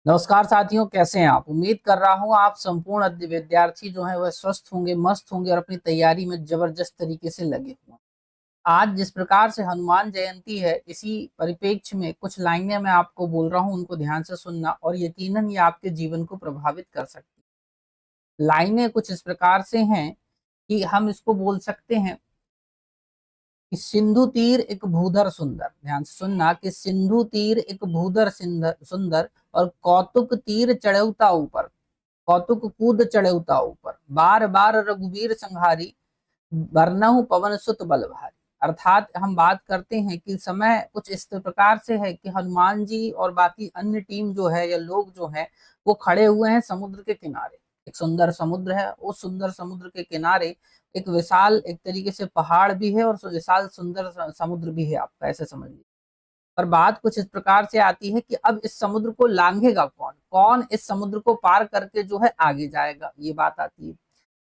नमस्कार साथियों, कैसे हैं आप। उम्मीद कर रहा हूं आप संपूर्ण विद्यार्थी जो हैं वह स्वस्थ होंगे, मस्त होंगे और अपनी तैयारी में जबरदस्त तरीके से लगे हुए हैं। आज जिस प्रकार से हनुमान जयंती है, इसी परिप्रेक्ष्य में कुछ लाइनें मैं आपको बोल रहा हूं, उनको ध्यान से सुनना और यकीनन ये आपके जीवन को प्रभावित कर सकती है। लाइनें कुछ इस प्रकार से हैं कि हम इसको बोल सकते हैं कि सिंधु तीर एक भूधर सुंदर। ध्यान से सुनना कि सिंधु तीर एक भूधर सुंदर और कौतुक तीर चढ़ौता ऊपर, कौतुक कूद चढ़ौता ऊपर, बार बार रघुवीर संहारी, बरनहु पवन सुत बल भारी। अर्थात हम बात करते हैं कि समय कुछ इस प्रकार से है कि हनुमान जी और बाकी अन्य टीम जो है या लोग जो है वो खड़े हुए हैं समुद्र के किनारे। एक सुंदर समुद्र है, उस सुंदर समुद्र के किनारे एक विशाल एक तरीके से पहाड़ भी है और विशाल सुंदर समुद्र भी है, आपका ऐसे समझ लीजिए। पर बात कुछ इस प्रकार से आती है कि अब इस समुद्र को लांघेगा कौन, कौन इस समुद्र को पार करके जो है आगे जाएगा, ये बात आती है।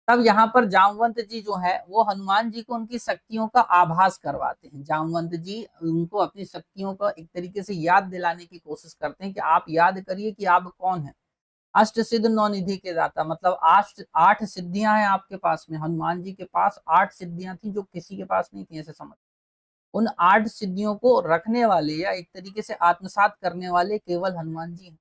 तब यहाँ पर जामवंत जी जो है वो हनुमान जी को उनकी शक्तियों का आभास करवाते हैं। जामवंत जी उनको अपनी शक्तियों का एक तरीके से याद दिलाने की कोशिश करते हैं कि आप याद करिए कि आप कौन है। अष्ट सिद्ध नौ निधि के दाता, मतलब आठ आठ सिद्धियां हैं आपके पास में। हनुमान जी के पास आठ सिद्धियां थी जो किसी के पास नहीं थी, ऐसे समझ। उन आठ सिद्धियों को रखने वाले या एक तरीके से आत्मसात करने वाले केवल हनुमान जी हैं।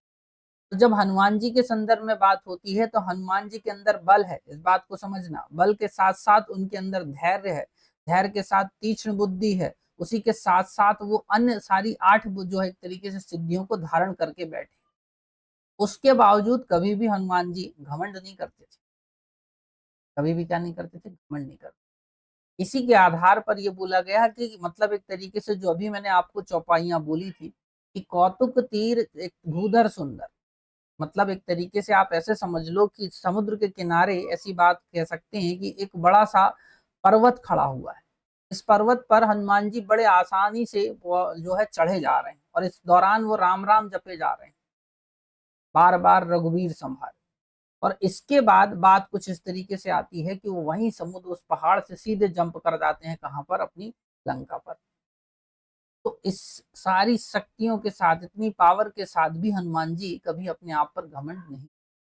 तो जब हनुमान जी के संदर्भ में बात होती है तो हनुमान जी के अंदर बल है, इस बात को समझना। बल के साथ साथ उनके अंदर धैर्य है, धैर्य के साथ तीक्ष्ण बुद्धि है। उसी के साथ साथ वो अन्य सारी आठ जो है एक तरीके से सिद्धियों को धारण करके बैठे। उसके बावजूद कभी भी हनुमान जी घमंड नहीं करते थे। कभी भी क्या नहीं करते थे, घमंड नहीं करते। इसी के आधार पर ये बोला गया कि मतलब एक तरीके से जो अभी मैंने आपको चौपाइयां बोली थी कि कौतुक तीर एक भूधर सुंदर, मतलब एक तरीके से आप ऐसे समझ लो कि समुद्र के किनारे ऐसी बात कह सकते हैं कि एक बड़ा सा पर्वत खड़ा हुआ है। इस पर्वत पर हनुमान जी बड़े आसानी से वो जो है चढ़े जा रहे हैं और इस दौरान वो राम राम जपे जा रहे हैं, बार बार रघुवीर संहार। और इसके बाद बात कुछ इस तरीके से आती है कि वो वहीं समुद्र उस पहाड़ से सीधे जंप कर जाते हैं, कहां पर, अपनी लंका पर। तो इस सारी शक्तियों के साथ, इतनी पावर के साथ भी हनुमान जी कभी अपने आप पर घमंड नहीं।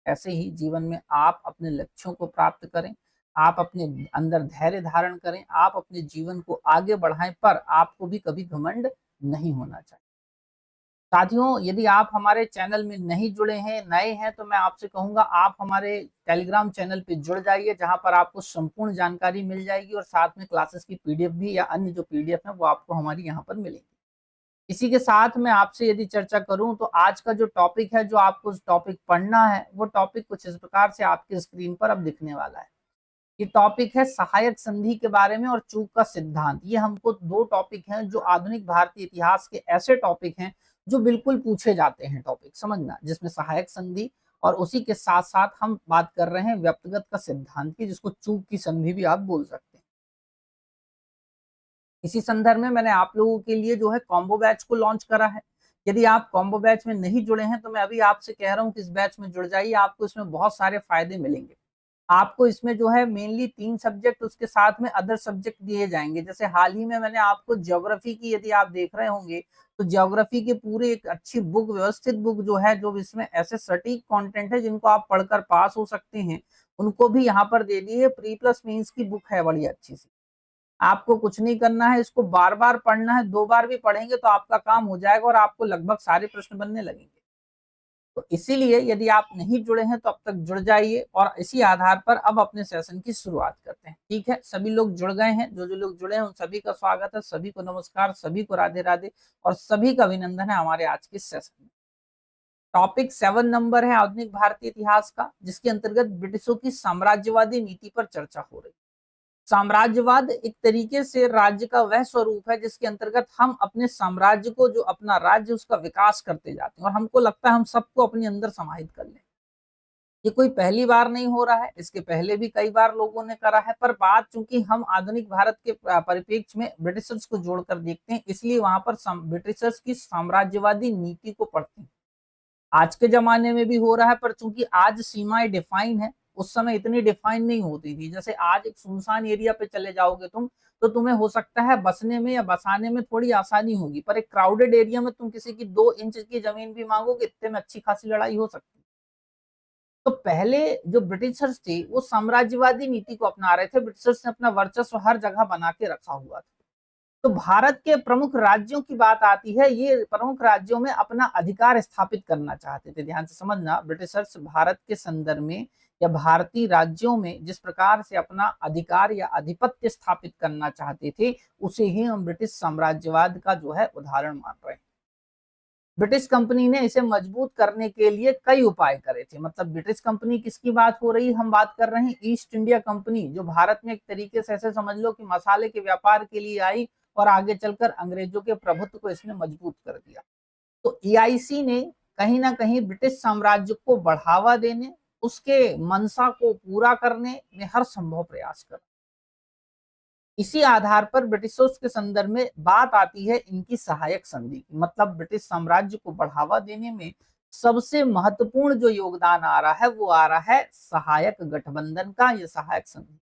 ऐसे ही जीवन में आप अपने लक्ष्यों को प्राप्त करें, आप अपने अंदर धैर्य धारण करें, आप अपने जीवन को आगे बढ़ाएं, पर आपको भी कभी घमंड नहीं होना चाहिए। साथियों, यदि आप हमारे चैनल में नहीं जुड़े हैं, नए हैं, तो मैं आपसे कहूंगा आप हमारे टेलीग्राम चैनल पे जुड़ जाइए, जहां पर आपको संपूर्ण जानकारी मिल जाएगी और साथ में क्लासेस की पीडीएफ भी या अन्य जो पीडीएफ है वो आपको हमारी यहाँ पर मिलेंगी। इसी के साथ में आपसे यदि चर्चा करूं तो आज का जो टॉपिक है, जो आपको टॉपिक पढ़ना है, वो टॉपिक कुछ इस प्रकार से आपके स्क्रीन पर अब दिखने वाला है। ये टॉपिक है सहायक संधि के बारे में और चूक का सिद्धांत। ये हमको दो टॉपिक हैं जो आधुनिक भारतीय इतिहास के ऐसे टॉपिक हैं जो बिल्कुल पूछे जाते हैं, टॉपिक समझना, जिसमें सहायक संधि और उसी के साथ साथ हम बात कर रहे हैं व्यक्तिगत का सिद्धांत की, जिसको चूक की संधि भी आप बोल सकते हैं। इसी संदर्भ में मैंने आप लोगों के लिए जो है कॉम्बो बैच को लॉन्च करा है। यदि आप कॉम्बो बैच में नहीं जुड़े हैं तो मैं अभी आपसे कह रहा हूं कि इस बैच में जुड़ जाइए, आपको इसमें बहुत सारे फायदे मिलेंगे। आपको इसमें जो है मेनली 3 सब्जेक्ट, उसके साथ में अदर सब्जेक्ट दिए जाएंगे। जैसे हाल ही में मैंने आपको ज्योग्राफी की, यदि आप देख रहे होंगे तो ज्योग्राफी के पूरे एक अच्छी बुक, व्यवस्थित बुक जो है, जो इसमें ऐसे सटीक कंटेंट है जिनको आप पढ़कर पास हो सकते हैं, उनको भी यहाँ पर दे दिए। प्री प्लस मींस की बुक है, बड़ी अच्छी सी। आपको कुछ नहीं करना है, इसको बार बार पढ़ना है, 2 बार भी पढ़ेंगे तो आपका काम हो जाएगा और आपको लगभग सारे प्रश्न बनने लगेंगे। तो इसीलिए यदि आप नहीं जुड़े हैं तो अब तक जुड़ जाइए और इसी आधार पर अब अपने सेशन की शुरुआत करते हैं। ठीक है, सभी लोग जुड़ गए हैं, जो जो लोग जुड़े हैं उन सभी का स्वागत है, सभी को नमस्कार, सभी को राधे राधे और सभी का अभिनंदन है हमारे आज के सेशन में। टॉपिक 7 नंबर है आधुनिक भारतीय इतिहास का, जिसके अंतर्गत ब्रिटिशों की साम्राज्यवादी नीति पर चर्चा हो रही है। साम्राज्यवाद एक तरीके से राज्य का वह स्वरूप है जिसके अंतर्गत हम अपने साम्राज्य को, जो अपना राज्य, उसका विकास करते जाते हैं और हमको लगता है हम सबको अपने अंदर समाहित कर लें। ये कोई पहली बार नहीं हो रहा है, इसके पहले भी कई बार लोगों ने करा है, पर बात चूंकि हम आधुनिक भारत के परिप्रेक्ष्य में ब्रिटिशर्स को जोड़कर देखते हैं, इसलिए वहां पर ब्रिटिशर्स की साम्राज्यवादी नीति को पढ़ते हैं। आज के जमाने में भी हो रहा है, पर चूंकि आज सीमाएं डिफाइन है, उस समय इतनी डिफाइन नहीं होती थी। जैसे आज एक सुनसान एरिया पे चले जाओगे तुम, तो तुम्हें हो सकता है बसने में या बसाने में थोड़ी आसानी होगी, पर एक क्राउडेड एरिया में तुम किसी की 2 इंच की जमीन भी मांगोगे, इतने में अच्छी खासी लड़ाई हो सकती है। तो पहले जो ब्रिटिशर्स थे वो साम्राज्यवादी नीति को अपना रहे थे। ब्रिटिशर्स ने अपना वर्चस्व हर जगह बना के रखा हुआ था। तो भारत के प्रमुख राज्यों की बात आती है, ये प्रमुख राज्यों में अपना अधिकार स्थापित करना चाहते थे। ध्यान से समझना, ब्रिटिशर्स भारत के संदर्भ में या भारतीय राज्यों में जिस प्रकार से अपना अधिकार या आधिपत्य स्थापित करना चाहते थे, उसे ही हम ब्रिटिश साम्राज्यवाद का जो है उदाहरण मान रहे हैं। ब्रिटिश कंपनी ने इसे मजबूत करने के लिए कई उपाय करे थे। मतलब ब्रिटिश कंपनी किसकी बात हो रही है, हम बात कर रहे हैं ईस्ट इंडिया कंपनी, जो भारत में एक तरीके से ऐसे समझ लो कि मसाले के व्यापार के लिए आई और आगे चलकर अंग्रेजों के प्रभुत्व को इसने मजबूत कर दिया। तो ईआईसी ने कहीं ना कहीं ब्रिटिश साम्राज्य को बढ़ावा देने, उसके मंशा को पूरा करने में हर संभव प्रयास करा। इसी आधार पर ब्रिटिशर्स के संदर्भ में बात आती है इनकी सहायक संधि की। मतलब ब्रिटिश साम्राज्य को बढ़ावा देने में सबसे महत्वपूर्ण जो योगदान आ रहा है वो आ रहा है सहायक गठबंधन का, या सहायक संधि।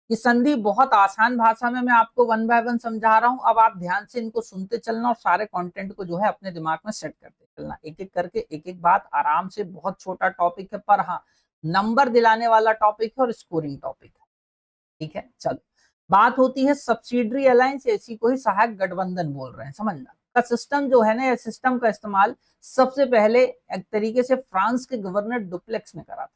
ये संधि बहुत आसान भाषा में मैं आपको वन बाय वन समझा रहा हूं। अब आप ध्यान से इनको सुनते चलना और सारे कंटेंट को जो है अपने दिमाग में सेट करते चलना, एक एक करके एक एक बात आराम से। बहुत छोटा टॉपिक है, पर हाँ नंबर दिलाने वाला टॉपिक है और स्कोरिंग टॉपिक है। ठीक है, चलो। बात होती है सब्सिडरी अलायंस, इसी को ही सहायक गठबंधन बोल रहे हैं, समझना। का सिस्टम जो है ना, ये सिस्टम का इस्तेमाल सबसे पहले एक तरीके से फ्रांस के गवर्नर डुप्लेक्स ने करा था।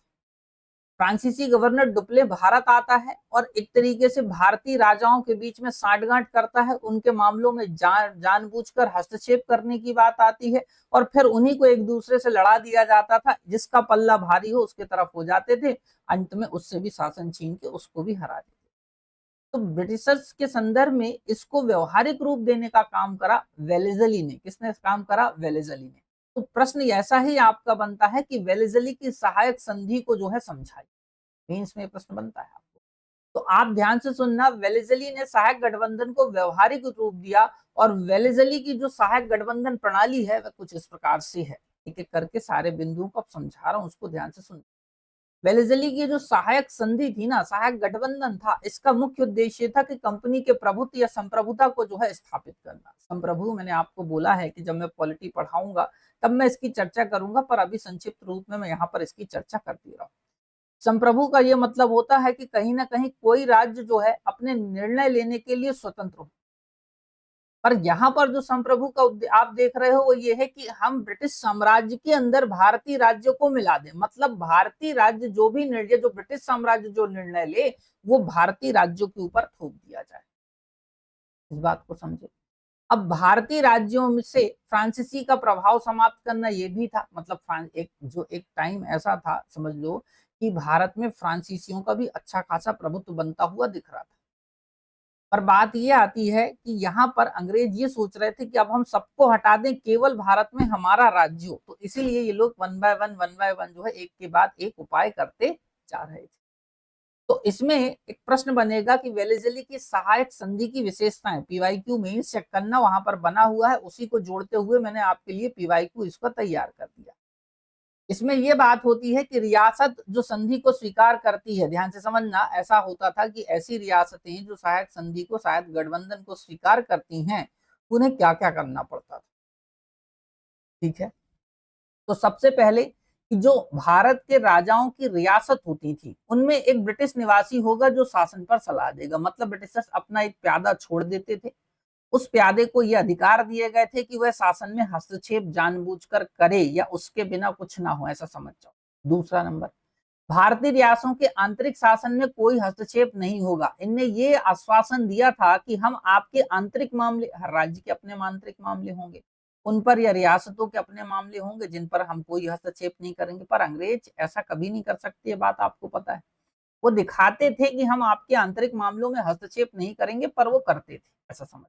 फ्रांसीसी गवर्नर डुप्ले भारत आता है और एक तरीके से भारतीय राजाओं के बीच में साठगांठ करता है। उनके मामलों में जानबूझकर हस्तक्षेप करने की बात आती है, और फिर उन्हीं को एक दूसरे से लड़ा दिया जाता था। जिसका पल्ला भारी हो उसके तरफ हो जाते थे, अंत में उससे भी शासन छीन के उसको भी हरा देते। तो ब्रिटिशर्स के संदर्भ में इसको व्यवहारिक रूप देने का काम करा वेलेजली ने। किसने काम करा? वेलेजली ने। तो प्रश्न ऐसा ही आपका बनता है कि वेलेजली की सहायक संधि को जो है समझाई, मेंस में प्रश्न बनता है आपको। तो आप ध्यान से सुनना, वेलेजली ने सहायक गठबंधन को व्यवहारिक रूप दिया, और वेलेजली की जो सहायक गठबंधन प्रणाली है वह कुछ इस प्रकार से है। एक एक करके सारे बिंदुओं को अब समझा रहा हूं, उसको ध्यान से सुन। वेलेजली की जो सहायक संधि थी ना, सहायक गठबंधन था, इसका मुख्य उद्देश्य था कि कंपनी के प्रभुत्व या संप्रभुता को जो है स्थापित करना। संप्रभु मैंने आपको बोला है कि जब मैं पॉलिटी पढ़ाऊंगा तब मैं इसकी चर्चा करूंगा, पर अभी संक्षिप्त रूप में मैं यहाँ पर इसकी चर्चा करती रहा हूँ। संप्रभु का यह मतलब होता है कि कहीं ना कहीं कोई राज्य जो है अपने निर्णय लेने के लिए स्वतंत्र हो। पर यहाँ पर जो संप्रभु का आप देख रहे हो वो ये है कि हम ब्रिटिश साम्राज्य के अंदर भारतीय राज्यों को मिला दें। मतलब भारतीय राज्य जो भी निर्णय, जो ब्रिटिश साम्राज्य जो निर्णय ले, वो भारतीय राज्यों के ऊपर थोप दिया जाए। इस बात को समझे। अब भारतीय राज्यों में से फ्रांसीसी का प्रभाव समाप्त करना ये भी था। मतलब एक टाइम ऐसा था, समझ लो, कि भारत में फ्रांसीसियों का भी अच्छा खासा प्रभुत्व बनता हुआ दिख रहा था। पर बात ये आती है कि यहाँ पर अंग्रेज ये सोच रहे थे कि अब हम सबको हटा दें, केवल भारत में हमारा राज्य हो। तो इसीलिए ये लोग वन बाय वन जो है एक के बाद एक उपाय करते जा रहे थे। तो इसमें एक प्रश्न बनेगा कि वेलेजली की सहायक संधि की विशेषताएं। पीवाईक्यू मेंस चेक करना, वहां पर बना हुआ है, उसी को जोड़ते हुए मैंने आपके लिए पीवाईक्यू इसको तैयार कर दिया। इसमें यह बात होती है कि रियासत जो संधि को स्वीकार करती है, ध्यान से समझना, ऐसा होता था कि ऐसी रियासतें जो सहायक संधि को, सहायक गठबंधन को स्वीकार करती हैं, उन्हें क्या क्या करना पड़ता था। ठीक है, तो सबसे पहले कि जो भारत के राजाओं की रियासत होती थी उनमें एक ब्रिटिश निवासी होगा जो शासन पर सलाह देगा। मतलब ब्रिटिशर्स अपना एक प्यादा छोड़ देते थे, उस प्यादे को यह अधिकार दिए गए थे कि वह शासन में हस्तक्षेप जानबूझकर करे या उसके बिना कुछ ना हो, ऐसा समझ जाओ। दूसरा नंबर, भारतीय रियासतों के आंतरिक शासन में कोई हस्तक्षेप नहीं होगा। इनने ये आश्वासन दिया था कि हम आपके आंतरिक मामले, हर राज्य के अपने आंतरिक मामले होंगे उन पर, या रियासतों के अपने मामले होंगे जिन पर हम कोई हस्तक्षेप नहीं करेंगे। पर अंग्रेज ऐसा कभी नहीं कर सकते, ये बात आपको पता है। वो दिखाते थे कि हम आपके आंतरिक मामलों में हस्तक्षेप नहीं करेंगे, पर वो करते थे, ऐसा समझ।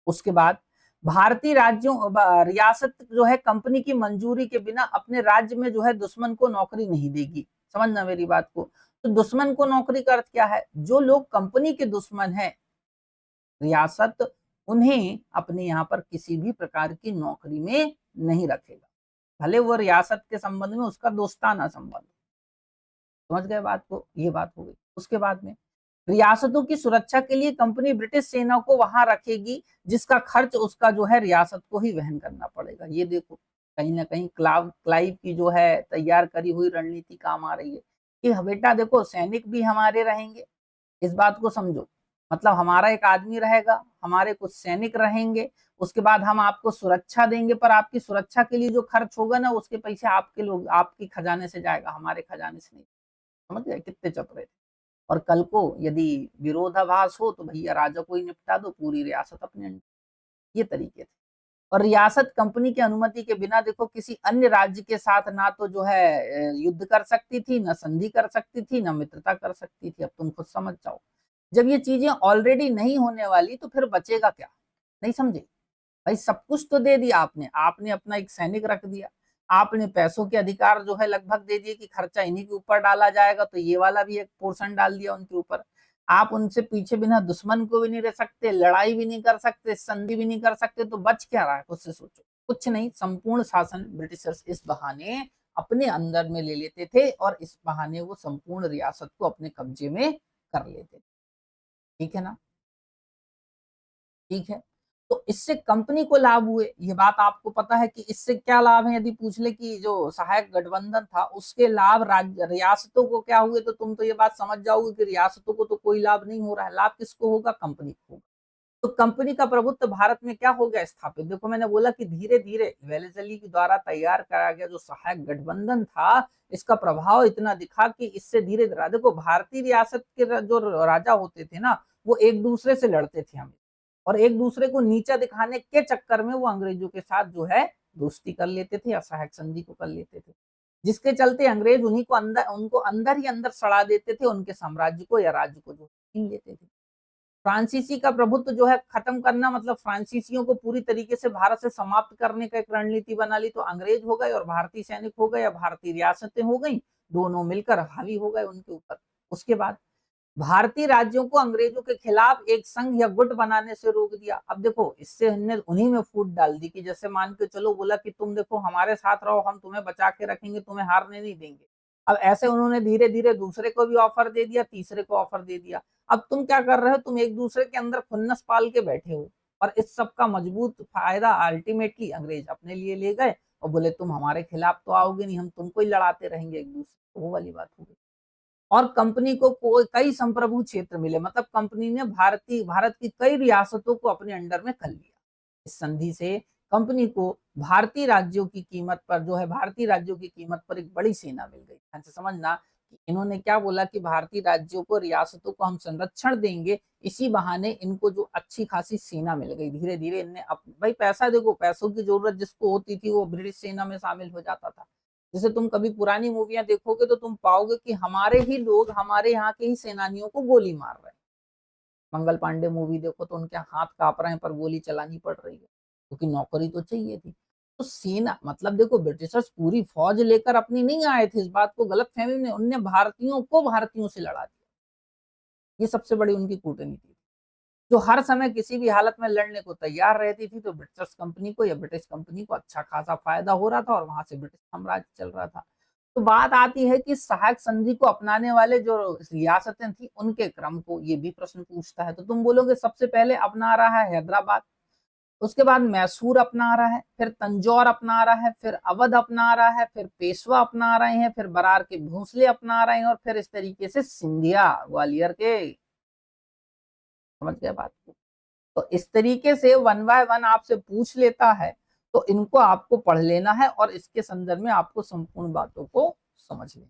उसके बाद भारतीय राज्यों रियासत जो है कंपनी की मंजूरी के बिना अपने राज्य में जो है दुश्मन को नौकरी नहीं देगी। समझना मेरी बात को। तो दुश्मन को नौकरी का अर्थ क्या है? जो लोग कंपनी के दुश्मन हैं, रियासत उन्हें अपने यहाँ पर किसी भी प्रकार की नौकरी में नहीं रखेगा, भले वो रियासत के संबंध में उसका दोस्ताना संबंध। समझ गए बात को, ये बात हो गई। उसके बाद में रियासतों की सुरक्षा के लिए कंपनी ब्रिटिश सेना को वहां रखेगी, जिसका खर्च उसका जो है रियासत को ही वहन करना पड़ेगा। ये देखो कहीं ना कहीं क्लाइव की जो है तैयार करी हुई रणनीति काम आ रही है कि बेटा देखो सैनिक भी हमारे रहेंगे, इस बात को समझो। मतलब हमारा एक आदमी रहेगा, हमारे कुछ सैनिक रहेंगे, उसके बाद हम आपको सुरक्षा देंगे, पर आपकी सुरक्षा के लिए जो खर्च होगा ना उसके पैसे आपके लोग आपके खजाने से जाएगा, हमारे खजाने से नहीं। समझ गए कितने चतुर थे। और कल को यदि विरोधाभास हो तो भैया राजा को ही निपटा दो, पूरी रियासत अपने अंडर। ये तरीके थे। और रियासत कंपनी की अनुमति के बिना देखो किसी अन्य राज्य के साथ ना तो जो है युद्ध कर सकती थी, ना संधि कर सकती थी, ना मित्रता कर सकती थी। अब तुम खुद समझ जाओ, जब ये चीजें ऑलरेडी नहीं होने वाली तो फिर बचेगा क्या। नहीं समझे भाई, सब कुछ तो दे दिया आपने, आपने अपना एक सैनिक रख दिया, आपने पैसों के अधिकार जो है लगभग दे दिए कि खर्चा इन्हीं के ऊपर डाला जाएगा, तो ये वाला भी एक पोर्शन डाल दिया उनके ऊपर। आप उनसे पीछे बिना दुश्मन को भी नहीं रह सकते, लड़ाई भी नहीं कर सकते, संधि भी नहीं कर सकते, तो बच क्या रहा है खुद से सोचो। कुछ नहीं, संपूर्ण शासन ब्रिटिशर्स इस बहाने अपने अंदर में ले लेते थे और इस बहाने वो संपूर्ण रियासत को अपने कब्जे में कर लेते थे। ठीक है ना, ठीक है। तो इससे कंपनी को लाभ हुए, ये बात आपको पता है कि इससे क्या लाभ है। यदि पूछ ले कि जो सहायक गठबंधन था उसके लाभ राज्य रियासतों को क्या हुए, तो तुम तो ये बात समझ जाओगे कि रियासतों को तो कोई लाभ नहीं हो रहा है, लाभ किसको होगा, कंपनी को होगा। तो कंपनी का प्रभुत्व भारत में क्या हो गया स्थापित। देखो मैंने बोला कि धीरे धीरे वेलेजली के द्वारा तैयार कराया गया जो सहायक गठबंधन था, इसका प्रभाव इतना दिखा कि इससे धीरे धीरे देखो भारतीय रियासत के जो राजा होते थे ना, वो एक दूसरे से लड़ते थे हमें, और एक दूसरे को नीचा दिखाने के चक्कर में वो अंग्रेजों के साथ जो है दोस्ती कर लेते थे या सहायक संधि को कर लेते थे, जिसके चलते अंग्रेज उन्हीं को अंदर उनको अंदर ही अंदर सड़ा देते थे, उनके साम्राज्य को या राज्य को जो छीन लेते थे। फ्रांसीसी का प्रभुत्व जो है खत्म करना, मतलब फ्रांसीसियों को पूरी तरीके से भारत से समाप्त करने का एक रणनीति बना ली, तो अंग्रेज हो गए और भारतीय सैनिक हो गए या भारतीय रियासतें हो गई, दोनों मिलकर हावी हो गए उनके ऊपर। उसके बाद भारतीय राज्यों को अंग्रेजों के खिलाफ एक संघ या गुट बनाने से रोक दिया। अब देखो इससे हमने उन्हीं में फूट डाल दी कि जैसे मान के चलो बोला कि तुम देखो हमारे साथ रहो, हम तुम्हें बचा के रखेंगे, तुम्हें हारने नहीं देंगे। अब ऐसे उन्होंने धीरे धीरे दूसरे को भी ऑफर दे दिया, तीसरे को ऑफर दे दिया। अब तुम क्या कर रहे हो, तुम एक दूसरे के अंदर खुन्नस पाल के बैठे हो, और इस सब का मजबूत फायदा अल्टीमेटली अंग्रेज अपने लिए ले गए और बोले तुम हमारे खिलाफ तो आओगे नहीं, हम तुमको ही लड़ाते रहेंगे एक दूसरे, वो वाली बात हो गई। और कंपनी को कई संप्रभु क्षेत्र मिले, मतलब कंपनी ने भारत की कई रियासतों को अपने अंडर में कर लिया। इस संधि से कंपनी को भारतीय राज्यों की कीमत पर जो है भारतीय राज्यों की कीमत पर एक बड़ी सेना मिल गई। ध्यान से समझना कि इन्होंने क्या बोला कि भारतीय राज्यों को रियासतों को हम संरक्षण देंगे, इसी बहाने इनको जो अच्छी खासी सेना मिल गई। धीरे धीरे इनने भाई पैसा देखो, पैसों की जरूरत जिसको होती थी वो ब्रिटिश सेना में शामिल हो जाता था। जैसे तुम कभी पुरानी मूवियां देखोगे तो तुम पाओगे कि हमारे ही लोग हमारे यहाँ के ही सेनानियों को गोली मार रहे हैं। मंगल पांडे मूवी देखो तो उनके हाथ कांप रहे हैं पर गोली चलानी पड़ रही है, क्योंकि नौकरी तो चाहिए थी। तो सेना मतलब देखो ब्रिटिशर्स पूरी फौज लेकर अपनी नहीं आए थे, इस बात को गलत फहमी में, उनने भारतीयों को भारतीयों से लड़ा दिया। ये सबसे बड़ी उनकी कूटनीति थी, जो हर समय किसी भी हालत में लड़ने को तैयार रहती थी। तो ब्रिटिश कंपनी को या ब्रिटिश कंपनी को अच्छा खासा फायदा हो रहा था और वहां से ब्रिटिश साम्राज्य चल रहा था। तो बात आती है कि सहायक संधि को अपनाने वाले जो रियासतें थी उनके क्रम को ये भी प्रश्न पूछता है। तो तुम बोलोगे सबसे पहले अपना रहा है हैदराबाद, उसके बाद मैसूर अपना रहा है, फिर तंजौर अपना रहा है, फिर अवध अपना रहा है, फिर पेशवा अपना रहे हैं, फिर बरार के भोसले अपना रहे हैं, और फिर इस तरीके से सिंधिया ग्वालियर के। समझ गए बात को। तो इस तरीके से वन बाय वन आपसे पूछ लेता है, तो इनको आपको पढ़ लेना है और इसके संदर्भ में आपको संपूर्ण बातों को समझ लेना।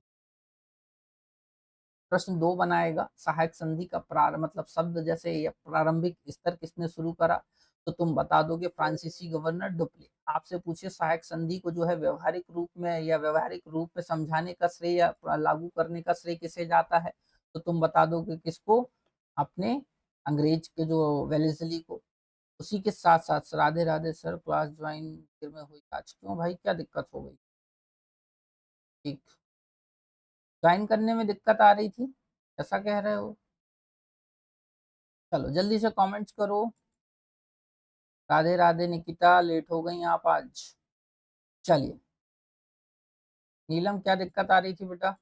प्रश्न 2 बनाएगा, सहायक संधि का प्रारंभ मतलब शब्द जैसे या प्रारंभिक स्तर किसने शुरू करा, तो तुम बता दोगे फ्रांसीसी गवर्नर डुप्ले। आपसे पूछे सहायक संधि को जो है व्यवहारिक रूप में या व्यवहारिक रूप में समझाने का श्रेय या लागू करने का श्रेय किसे जाता है, तो तुम बता दोगे किसको, अपने अंग्रेज के जो वेलेस्ली को। उसी के साथ साथ Radhe Radhe sir, class join फिर में हुई आज, क्यों भाई क्या दिक्कत हो गई। ठीक, ज्वाइन करने में दिक्कत आ रही थी, ऐसा कह रहे हो। चलो जल्दी से कमेंट्स करो। राधे राधे निकिता, लेट हो गई आप आज। चलिए नीलम क्या दिक्कत आ रही थी बेटा।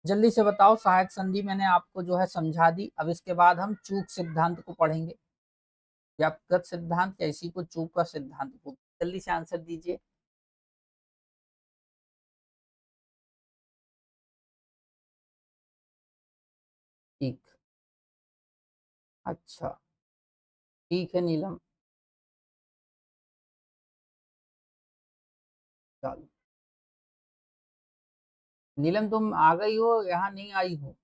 जल्दी से बताओ, सहायक संधि मैंने आपको जो है समझा दी। अब इसके बाद हम चूक सिद्धांत को पढ़ेंगे। व्याप्तगत सिद्धांत या इसी को चूक का सिद्धांत को, जल्दी से आंसर दीजिए। ठीक। अच्छा, ठीक है नीलम। चलो, नीलम तुम आ गई हो, यहाँ नहीं आई हो?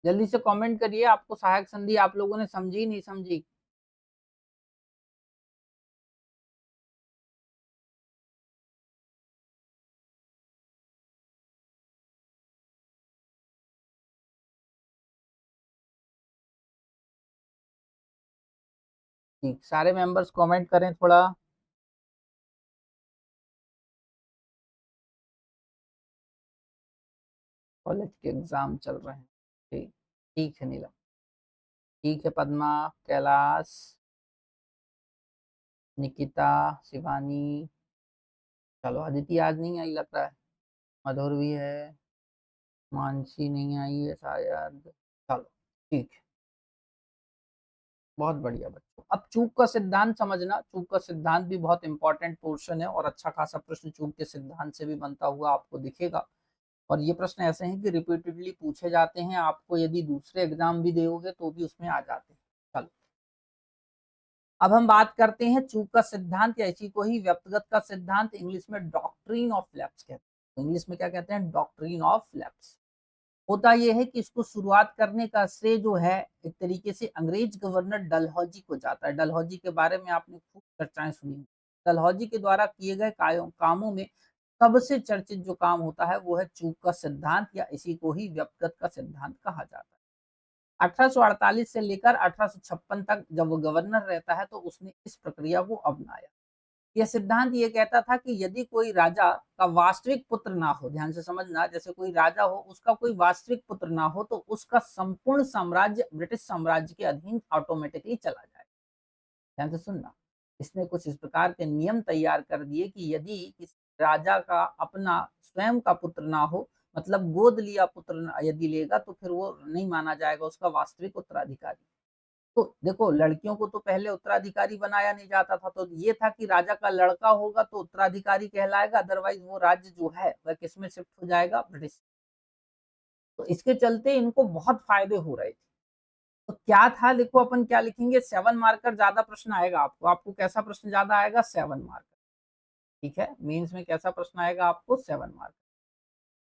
जल्दी से कमेंट करिए, आपको सहायक संधि आप लोगों ने समझी नहीं समझी? ठीक, सारे मेंबर्स कमेंट करें थोड़ा। कॉलेज के एग्जाम चल रहे हैं। ठीक। ठीक है नीलम। ठीक है पद्मा, कैलाश, निकिता, शिवानी। चलो, अदिति आज नहीं आई लग रहा है। मधुर भी है। मानसी नहीं आई है शायद। चलो, ठीक है। बहुत बढ़िया बच्चों, अब चूक का सिद्धांत समझना। चूक का सिद्धांत भी बहुत इंपॉर्टेंट पोर्शन है और अच्छा खासा प्रश्न चूक के सिद्धांत से भी बनता हुआ आपको दिखेगा। और ये प्रश्न ऐसे हैं कि रिपीटेडली पूछे जाते हैं, आपको यदि दूसरे एग्जाम भी दोगे तो भी उसमें आ जाते हैं। चलो, अब हम बात करते हैं चूक का सिद्धांत या इसी को ही व्यक्तिगत का सिद्धांत, इंग्लिश में डॉक्ट्रिन ऑफ लैप्स कहते हैं। इंग्लिश में क्या कहते हैं? Doctrine of lapse. होता यह है कि इसको शुरुआत करने का श्रेय जो है एक तरीके से अंग्रेज गवर्नर डलहौजी को जाता है। डलहौजी के बारे में आपने खूब चर्चाएं सुनी। डलहौजी के द्वारा किए गए कामों में सबसे चर्चित जो काम होता है वो है चूक का सिद्धांत या इसी को ही व्यक्तिगत का सिद्धांत कहा जाता है। 1848 से लेकर 1856 तक जब वो गवर्नर रहता है तो उसने इस प्रक्रिया को अपनाया। यह सिद्धांत ये कहता था कि यदि कोई राजा का वास्तविक पुत्र ना हो, ध्यान से समझना, जैसे कोई राजा हो उसका कोई वास्तविक पुत्र ना हो तो उसका संपूर्ण साम्राज्य ब्रिटिश साम्राज्य के अधीन ऑटोमेटिकली चला जाए। ध्यान से सुनना। इसने कुछ इस प्रकार के नियम तैयार कर दिए कि यदि किसी राजा का अपना स्वयं का पुत्र ना हो, मतलब गोद लिया पुत्र यदि लेगा तो फिर वो नहीं माना जाएगा उसका वास्तविक उत्तराधिकारी। तो देखो, लड़कियों को तो पहले उत्तराधिकारी बनाया नहीं जाता था, तो ये था कि राजा का लड़का होगा तो उत्तराधिकारी कहलाएगा, अदरवाइज वो राज्य जो है वह किसमें शिफ्ट हो जाएगा? ब्रिटिश। तो इसके चलते इनको बहुत फायदे हो रहे थे। तो क्या था, देखो अपन क्या लिखेंगे, 7 मार्कर ज्यादा प्रश्न आएगा आपको। आपको कैसा प्रश्न ज्यादा आएगा? 7 मार्कर। ठीक है, मेंस में कैसा प्रश्न आएगा आपको? 7 मार्कर।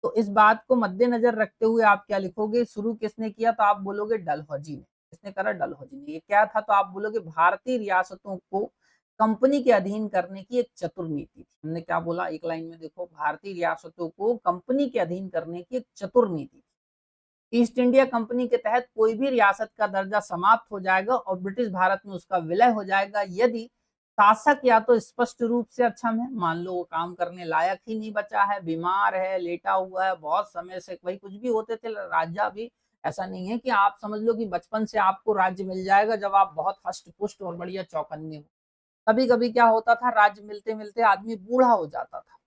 तो इस बात को मद्देनजर रखते हुए आप क्या लिखोगे? शुरू किसने किया? तो आप बोलोगे डलहौजी ने। किसने करा? डलहौजी ने। ये क्या था? तो आप बोलोगे भारतीय रियासतों को कंपनी के अधीन करने की एक चतुर नीति थी। हमने क्या बोला एक लाइन में? देखो, भारतीय रियासतों को कंपनी के अधीन करने की एक चतुर नीति। ईस्ट इंडिया कंपनी के तहत कोई भी रियासत का दर्जा समाप्त हो जाएगा और ब्रिटिश भारत में उसका विलय हो जाएगा यदि शासक या तो स्पष्ट रूप से अक्षम है, मान लो वो काम करने लायक ही नहीं बचा है, बीमार है, लेटा हुआ है बहुत समय से, भाई कुछ भी होते थे राजा भी। ऐसा नहीं है कि आप समझ लो कि बचपन से आपको राज्य मिल जाएगा जब आप बहुत हष्ट पुष्ट और बढ़िया चौकन्ने हो। कभी कभी क्या होता था, राज्य मिलते मिलते आदमी बूढ़ा हो जाता था।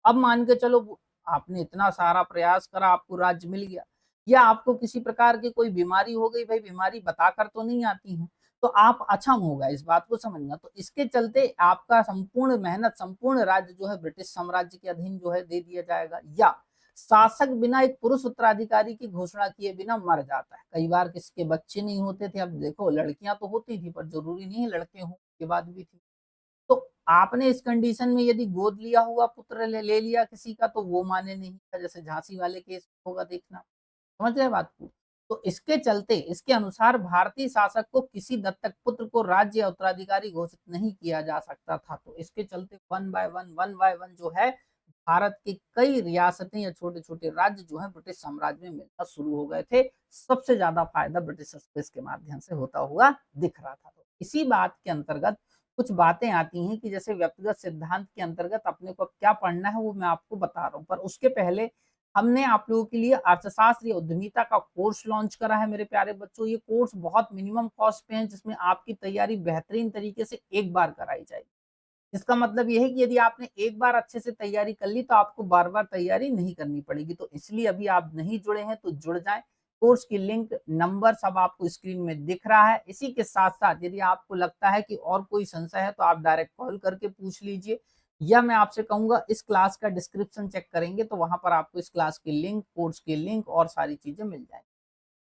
अब मान के चलो, आपने इतना सारा प्रयास करा, आपको राज्य मिल गया, या आपको किसी प्रकार की कोई बीमारी हो गई, भाई बीमारी बताकर तो नहीं आती है, तो आप अक्षम होगा, इस बात को समझना। तो इसके चलते आपका संपूर्ण मेहनत, संपूर्ण राज्य जो है ब्रिटिश साम्राज्य के अधीन जो है दे दिया जाएगा, या शासक बिना एक पुरुष उत्तराधिकारी की घोषणा किए बिना मर जाता है। कई बार किसके बच्चे नहीं होते थे, अब देखो लड़कियां तो होती थी पर जरूरी नहीं है लड़के हों, के बाद भी थी। तो आपने इस कंडीशन में यदि गोद लिया हुआ पुत्र ले लिया किसी का तो वो माने नहीं था, जैसे झांसी वाले केस होगा देखना। समझ रहे बात को? तो इसके चलते, इसके अनुसार भारतीय शासक को किसी दत्तक पुत्र को राज्य या उत्तराधिकारी घोषित नहीं किया जा सकता था। तो इसके चलते वन बाय वन जो है भारत की कई रियासतें या छोटे छोटे राज्य जो है ब्रिटिश साम्राज्य में मिलना शुरू हो गए थे। सबसे ज्यादा फायदा ब्रिटिश के माध्यम से होता हुआ दिख रहा था। तो इसी बात के अंतर्गत कुछ बातें आती हैं कि जैसे व्यक्तिगत सिद्धांत के अंतर्गत अपने को क्या पढ़ना है वो मैं आपको बता रहा हूँ, पर उसके पहले हमने आप लोगों के लिए अर्थशास्त्र या उद्यमिता का कोर्स लॉन्च करा है मेरे प्यारे बच्चों। ये कोर्स बहुत मिनिमम कॉस्ट पे है जिसमें आपकी तैयारी बेहतरीन तरीके से एक बार कराई जाएगी। इसका मतलब ये है कि यदि आपने एक बार अच्छे से तैयारी कर ली तो आपको बार बार तैयारी नहीं करनी पड़ेगी। तो इसलिए अभी आप नहीं जुड़े हैं तो जुड़ जाएं। कोर्स की लिंक, नंबर सब आपको स्क्रीन में दिख रहा है। इसी के साथ साथ यदि आपको लगता है कि और कोई संशय है तो आप डायरेक्ट कॉल करके पूछ लीजिए, या मैं आपसे कहूंगा इस क्लास का डिस्क्रिप्शन चेक करेंगे तो वहां पर आपको इस क्लास की लिंक, कोर्स की लिंक और सारी चीजें मिल जाएंगी।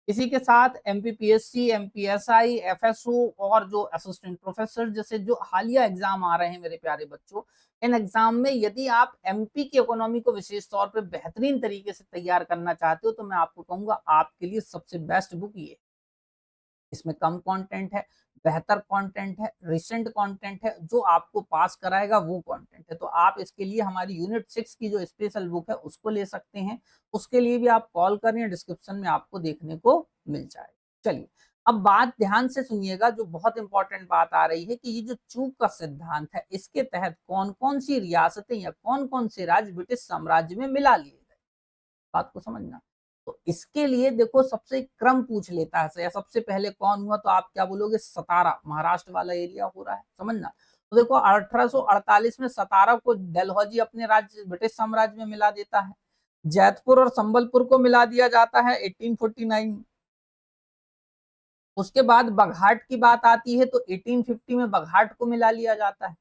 इसी के साथ एमपीपीएससी, एमपीएसआई, एफएसओ और जो असिस्टेंट प्रोफेसर जैसे जो हालिया एग्जाम आ रहे हैं मेरे प्यारे बच्चों, इन एग्जाम में यदि आप एमपी की इकोनॉमी को विशेष तौर पे बेहतरीन तरीके से तैयार करना चाहते हो तो मैं आपको कहूंगा आपके लिए सबसे बेस्ट बुक ये। इसमें कम कंटेंट है, बेहतर कंटेंट है, रिसेंट कंटेंट है, जो आपको पास कराएगा वो कंटेंट है। तो आप इसके लिए हमारी यूनिट 6 की जो स्पेशल बुक है उसको ले सकते हैं। उसके लिए भी आप कॉल करें, डिस्क्रिप्शन में आपको देखने को मिल जाए। चलिए, अब बात ध्यान से सुनिएगा, जो बहुत इंपॉर्टेंट बात आ रही है कि ये जो चूक का सिद्धांत है इसके तहत कौन कौन सी रियासतें या कौन कौन से राज्य ब्रिटिश साम्राज्य में मिला लिए गए, बात को समझना। तो इसके लिए देखो सबसे क्रम पूछ लेता है, सबसे पहले कौन हुआ, तो आप क्या बोलोगे, सतारा, महाराष्ट्र वाला एरिया हो रहा है, समझना। तो देखो 1848 में सतारा को डलहौजी अपने राज्य ब्रिटिश साम्राज्य में मिला देता है। जैतपुर और संबलपुर को मिला दिया जाता है 1849। उसके बाद बघाट की बात आती है तो 1850 में बघाट को मिला लिया जाता है।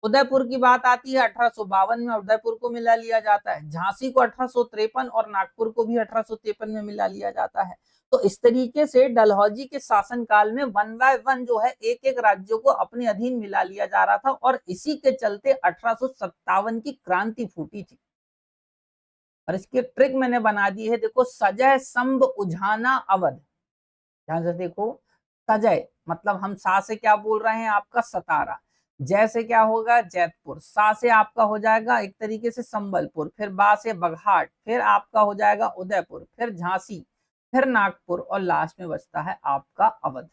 उदयपुर की बात आती है 1852 में, उदयपुर को मिला लिया जाता है। झांसी को 1853 और नागपुर को भी 1853 में मिला लिया जाता है। तो इस तरीके से डलहौजी के शासनकाल में वन बाय वन जो है एक एक राज्यों को अपने अधीन मिला लिया जा रहा था, और इसी के चलते 1857 की क्रांति फूटी थी। और इसकी ट्रिक मैंने बना दी है, देखो, सजय संभ उझाना अवध। ध्यान से देखो, सजय मतलब हम सा से क्या बोल रहे हैं, आपका सतारा। जय से क्या होगा, जैतपुर। सा से आपका हो जाएगा एक तरीके से संबलपुर, फिर बा से बघाट, फिर आपका हो जाएगा उदयपुर, फिर झांसी, फिर नागपुर, और लास्ट में बचता है आपका अवध।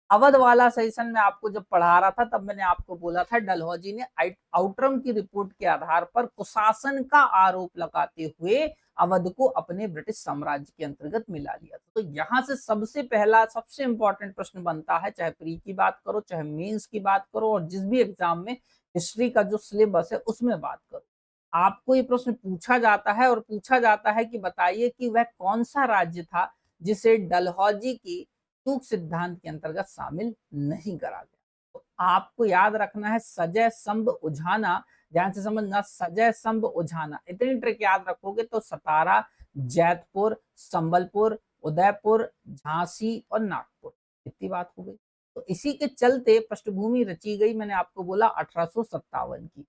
अवध वाला सेशन में आपको जब पढ़ा रहा था तब मैंने आपको बोला था डलहौजी ने आउटरम की रिपोर्ट के आधार पर कुशासन का आरोप लगाते हुए अवध को अपने ब्रिटिश साम्राज्य के अंतर्गत मिला लिया था। तो यहां से सबसे पहला सबसे इंपॉर्टेंट प्रश्न बनता है, चाहे प्री की बात करो, चाहे मेंस की बात करो, और जिस भी एग्जाम में हिस्ट्री का जो सिलेबस है उसमें बात करो, आपको ये प्रश्न पूछा जाता है, और पूछा जाता है कि बताइए कि वह कौन सा राज्य था जिसे डलहौजी की चूक सिद्धांत के अंतर्गत शामिल नहीं करा गया। तो आपको याद रखना है सजय संभ उझाना, ध्यान से समझना, सजय संभ उझाना, इतनी ट्रिक याद रखोगे तो सतारा, जैतपुर, संबलपुर, उदयपुर, झांसी और नागपुर, इतनी बात हो गई। तो इसी के चलते पृष्ठभूमि रची गई, मैंने आपको बोला 1857 की।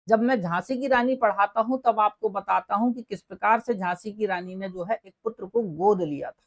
जब मैं झांसी की रानी पढ़ाता हूं तब आपको बताता हूं कि किस प्रकार से झांसी की रानी ने जो है एक पुत्र को गोद लिया था,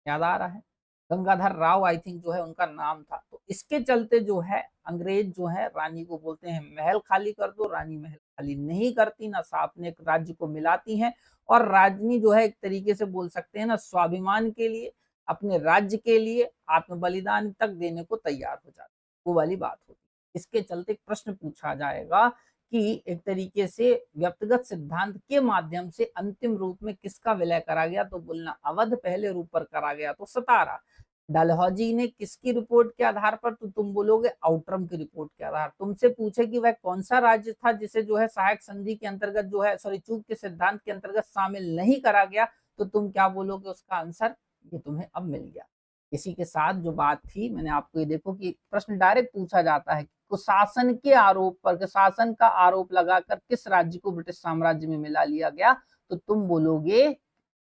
याद आ रहा है, गंगाधर राव आई थिंक जो है उनका नाम था। तो इसके चलते जो है अंग्रेज जो है रानी को बोलते हैं महल खाली कर दो, रानी महल खाली नहीं करती, ना अपने एक राज्य को मिलाती है, और राजनी जो है एक तरीके से बोल सकते हैं ना स्वाभिमान के लिए, अपने राज्य के लिए आत्म बलिदान तक देने को तैयार हो जाती, वो वाली बात होती। इसके चलते प्रश्न पूछा जाएगा कि एक तरीके से व्यक्तिगत सिद्धांत के माध्यम से अंतिम रूप में किसका विलय करा गया, तो बोलना अवध पहले रूप पर करा गया तो सतारा। डलहौजी ने किसकी रिपोर्ट के आधार पर, तो तुम बोलोगे आउटरम की रिपोर्ट के आधार। तुमसे पूछे कि वह कौन सा राज्य था जिसे जो है सहायक संधि के अंतर्गत जो है चूक के सिद्धांत के अंतर्गत शामिल नहीं करा गया, तो तुम क्या बोलोगे, उसका आंसर ये तुम्हें अब मिल गया। इसी के साथ जो बात थी मैंने आपको, ये देखो कि प्रश्न डायरेक्ट पूछा जाता है, कुशासन के आरोप पर, शासन का आरोप लगाकर किस राज्य को ब्रिटिश साम्राज्य में मिला लिया गया, तो तुम बोलोगे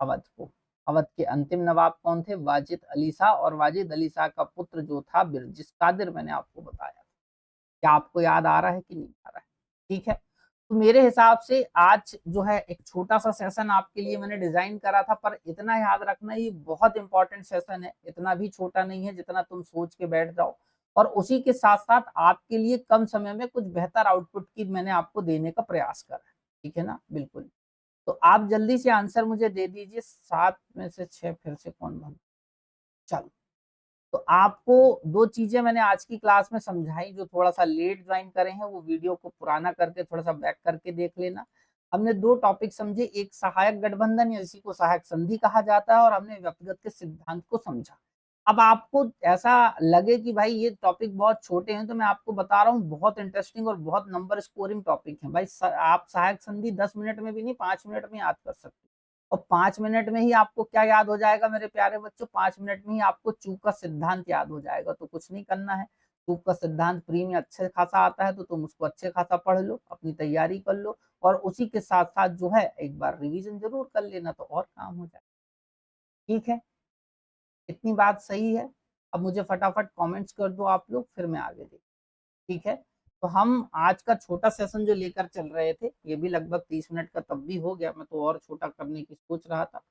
अवध को। अवध के अंतिम नवाब कौन थे, वाजिद अली शाह, और वाजिद अली शाह का पुत्र जो था बिरजिस कादिर, मैंने आपको बताया। क्या आपको याद आ रहा है कि नहीं आ रहा है, ठीक है। तो मेरे हिसाब से आज जो है एक छोटा सा सेशन आपके लिए मैंने डिजाइन करा था, पर इतना याद रखना ये बहुत इंपॉर्टेंट सेशन है, इतना भी छोटा नहीं है जितना तुम सोच के बैठ जाओ। और उसी के साथ साथ आपके लिए कम समय में कुछ बेहतर आउटपुट की मैंने आपको देने का प्रयास करा है, ठीक है ना, बिल्कुल। तो आप जल्दी से आंसर मुझे दे दीजिए, 7 में से 6 फिर से कौन भर, चलो। तो आपको दो चीजें मैंने आज की क्लास में समझाई, जो थोड़ा सा लेट ज्वाइन करे हैं वो वीडियो को पुराना करके थोड़ा सा बैक करके देख लेना। हमने दो टॉपिक समझे, एक सहायक गठबंधन या इसी को सहायक संधि कहा जाता है, और हमने व्यक्तिगत के सिद्धांत को समझा। अब आपको ऐसा लगे कि भाई ये टॉपिक बहुत छोटे हैं, तो मैं आपको बता रहा हूँ बहुत इंटरेस्टिंग और बहुत नंबर स्कोरिंग टॉपिक है भाई। आप सहायक संधि 10 मिनट में भी नहीं 5 मिनट में याद कर सकते, और 5 मिनट में ही आपको क्या याद हो जाएगा मेरे प्यारे बच्चों, 5 मिनट में ही आपको चूक का सिद्धांत याद हो जाएगा। तो कुछ नहीं करना है, चूक का सिद्धांत प्री में अच्छे खासा आता है, तो तुम उसको अच्छे खासा पढ़ लो, अपनी तैयारी कर लो, और उसी के साथ साथ जो है एक बार रिवीजन जरूर कर लेना, तो और काम हो जाए। ठीक है, इतनी बात सही है। अब मुझे फटाफट कमेंट्स कर दो आप लोग, फिर मैं आगे देखूँ। ठीक है, तो हम आज का छोटा सेशन जो लेकर चल रहे थे, ये भी लगभग 30 मिनट का तब भी हो गया, मैं तो और छोटा करने की सोच रहा था,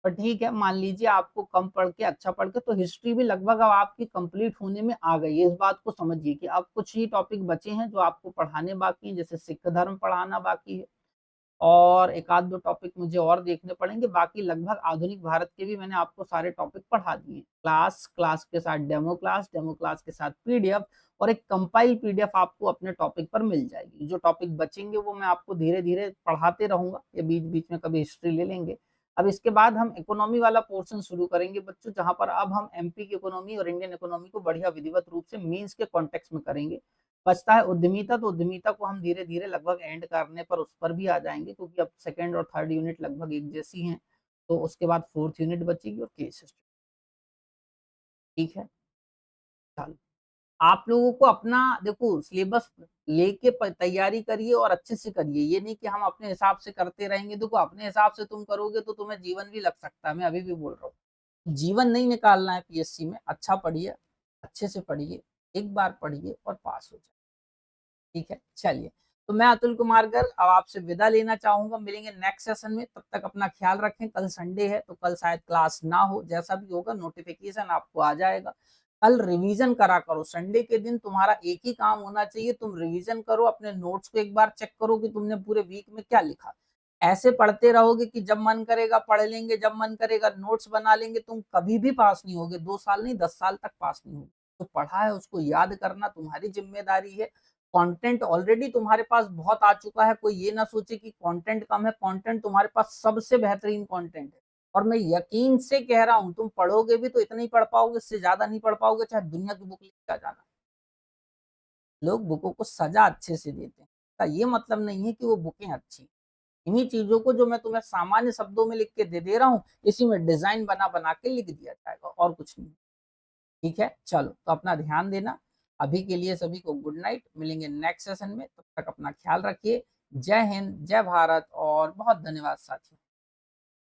पर ठीक है, मान लीजिए आपको कम पढ़ के अच्छा पढ़ के, तो हिस्ट्री भी लगभग अब आपकी कंप्लीट होने में आ गई है। इस बात को समझिए कि अब कुछ ही टॉपिक बचे हैं जो आपको पढ़ाने बाकी हैं, जैसे सिख धर्म पढ़ाना बाकी है, और एक आध दो टॉपिक मुझे और देखने पड़ेंगे। बाकी लगभग आधुनिक भारत के भी मैंने आपको सारे टॉपिक पढ़ा दिए। क्लास के साथ डेमो क्लास के साथ पीडीएफ, और एक कंपाइल पीडीएफ आपको अपने टॉपिक पर मिल जाएगी। जो टॉपिक बचेंगे वो मैं आपको धीरे धीरे पढ़ाते रहूंगा, या बीच बीच में कभी हिस्ट्री ले लेंगे। अब इसके बाद हम इकोनॉमी वाला पोर्शन शुरू करेंगे बच्चों, जहां पर अब हम एमपी की इकोनॉमी और इंडियन इकोनॉमी को बढ़िया विधिवत रूप से मीन्स के कॉन्टेक्स्ट में करेंगे। बचता है उद्यमिता, तो उद्यमिता को हम धीरे धीरे लगभग एंड करने पर उस पर भी आ जाएंगे, क्योंकि अब सेकंड और थर्ड यूनिट लगभग एक जैसी हैं। तो उसके बाद फोर्थ यूनिट बचेगी और केस स्टडी। ठीक है, चलो, आप लोगों को अपना देखो सिलेबस लेके तैयारी करिए और अच्छे से करिए। ये नहीं कि हम अपने हिसाब से करते रहेंगे। देखो अपने हिसाब से तुम करोगे तो तुम्हें जीवन भी लग सकता है, मैं अभी भी बोल रहा हूँ। जीवन नहीं निकालना है पीएससी में, अच्छा पढ़िए, अच्छे से पढ़िए, एक बार पढ़िए और पास हो जाए। ठीक है, चलिए, तो मैं अतुल कुमार गर्ग अब आपसे विदा लेना चाहूंगा। मिलेंगे नेक्स्ट सेशन में, तब तक अपना ख्याल रखें। कल संडे है तो कल शायद क्लास ना हो, जैसा भी होगा नोटिफिकेशन आपको आ जाएगा। कल रिवीजन करा करो, संडे के दिन तुम्हारा एक ही काम होना चाहिए, तुम रिवीजन करो, अपने नोट्स को एक बार चेक करो कि तुमने पूरे वीक में क्या लिखा। ऐसे पढ़ते रहोगे कि जब मन करेगा पढ़ लेंगे, जब मन करेगा नोट्स बना लेंगे, तुम कभी भी पास नहीं होगे। 2 साल नहीं 10 साल तक पास नहीं होगे। तो पढ़ा है उसको याद करना तुम्हारी जिम्मेदारी है। कंटेंट ऑलरेडी तुम्हारे पास बहुत आ चुका है, कोई ये ना सोचे कि कंटेंट कम है, कंटेंट तुम्हारे पास सबसे बेहतरीन कंटेंट है। और मैं यकीन से कह रहा हूं, तुम पढ़ोगे भी तो इतना ही पढ़ पाओगे, इससे ज्यादा नहीं पढ़ पाओगे, चाहे दुनिया की बुक लेकर आ जाना। लोग बुकों को सजा अच्छे से देते हैं, का ये मतलब नहीं है कि वो बुकें अच्छी। इन्हीं चीजों को जो मैं तुम्हें सामान्य शब्दों में लिख के दे रहा हूँ, इसी में डिजाइन बना बना के लिख दिया जाएगा, और कुछ नहीं। ठीक है, चलो, तो अपना ध्यान देना। अभी के लिए सभी को गुड नाइट, मिलेंगे नेक्स्ट सेशन में, तब तक अपना ख्याल रखिए। जय हिंद, जय भारत, और बहुत धन्यवाद साथियों।